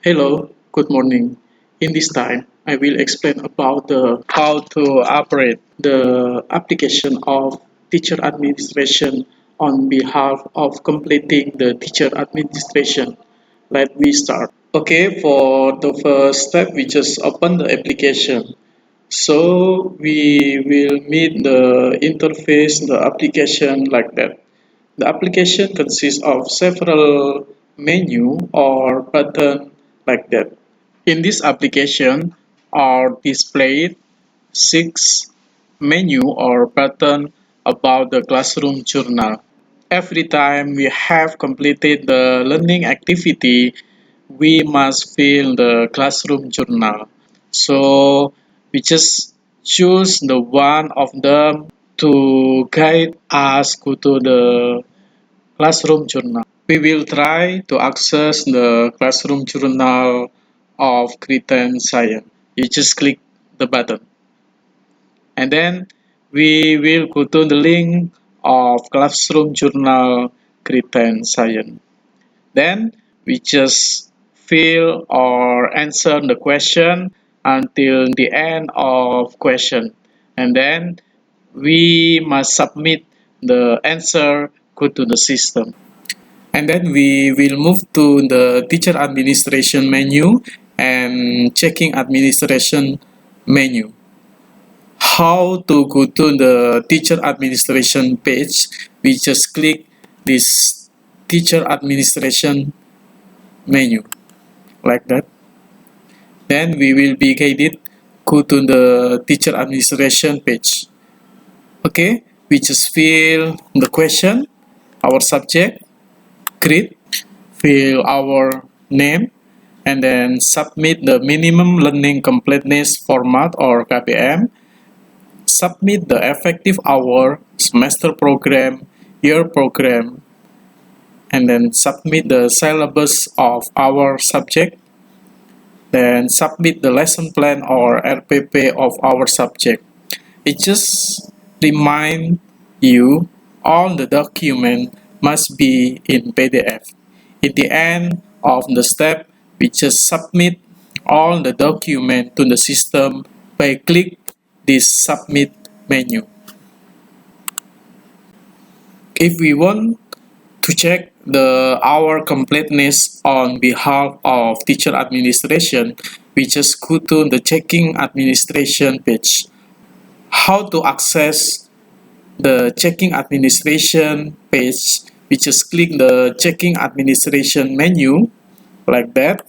Hello, good morning. In this time, I will explain about the how to operate the application of teacher administration on behalf of completing the teacher administration. Let me start. Okay, for the first step, we just open the application. So we will meet the interface, the application like that. The application consists of several menu or button like that. In this application are displayed six menu or button about the classroom journal. Every time we have completed the learning activity, we must fill the classroom journal. So we just choose the one of them to guide us go to the classroom journal. We will try to access the classroom journal of Cretan Science. You just click the button and then we will go to the link of classroom journal Cretan Science. Then we just fill or answer the question until the end of question and then we must submit the answer go to the system. And then we will move to the teacher administration menu and checking administration menu. How to go to the teacher administration page? We just click this teacher administration menu like that. Then we will be guided go to the teacher administration page. Okay, we just fill the question, our subject, grade, fill our name, and then submit the minimum learning completeness format or KPM, submit the effective hour, semester program, year program, and then submit the syllabus of our subject, then submit the lesson plan or RPP of our subject. It just remind you all the document must be in PDF. At the end of the step, we just submit all the document to the system by click this submit menu. If we want to check our completeness on behalf of teacher administration, we just go to the checking administration page. How to access the checking administration page? We just click the checking administration menu like that.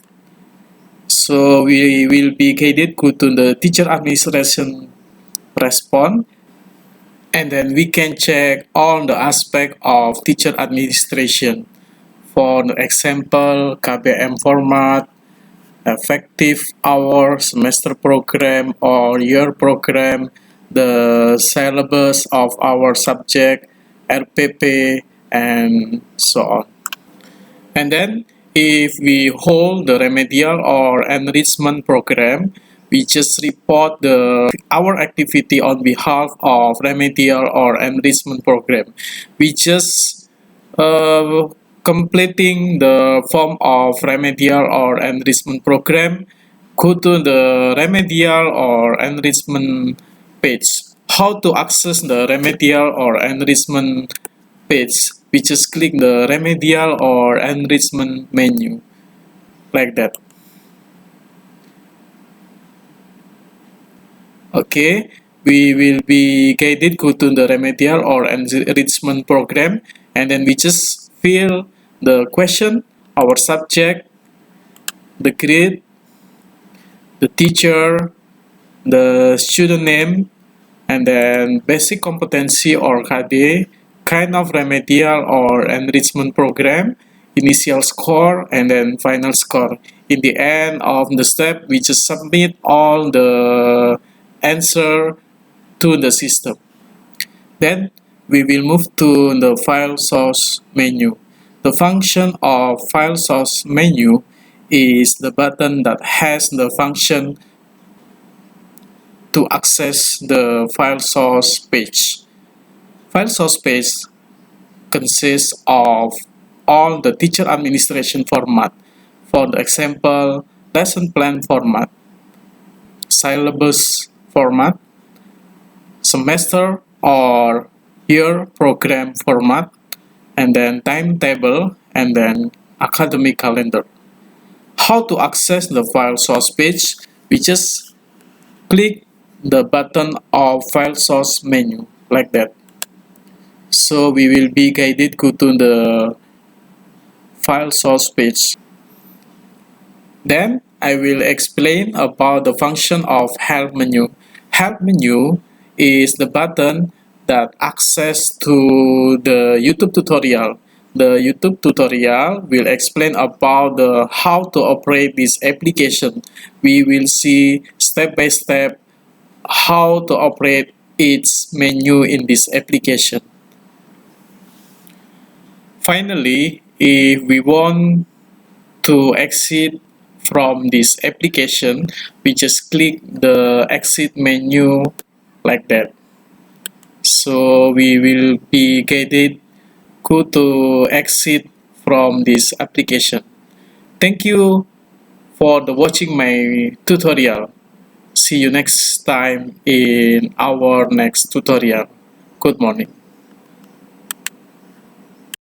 So we will be guided go to the teacher administration response, and then we can check all the aspect of teacher administration. For example, KBM format, effective hour, semester program or year program, the syllabus of our subject, RPP, and so on. And then if we hold the remedial or enrichment program, we just report our activity on behalf of remedial or enrichment program. We just completing the form of remedial or enrichment program, go to the remedial or enrichment page. How to access the remedial or enrichment page? We just click the remedial or enrichment menu like that. Okay, we will be guided go to the remedial or enrichment program, and then we just fill the question, our subject, the grade, the teacher, the student name, and then basic competency or KD, kind of remedial or enrichment program, initial score, and then final score. In the end of the step, we just submit all the answer to the system. Then we will move to the file source menu. The function of file source menu is the button that has the function to access the file source page. File source page consists of all the teacher administration format. For the example, lesson plan format, syllabus format, semester or year program format, and then timetable, and then academic calendar. How to access the file source page? We just click the button of file source menu like that. So we will be guided go to the file source page. Then I will explain about the function of help menu. Help menu is the button that access to the YouTube tutorial. The YouTube tutorial will explain about the how to operate this application. We will see step by step how to operate its menu in this application. Finally, if we want to exit from this application, we just click the exit menu like that. So we will be guided go to exit from this application. Thank you for the watching my tutorial. See you next time in our next tutorial. Good morning.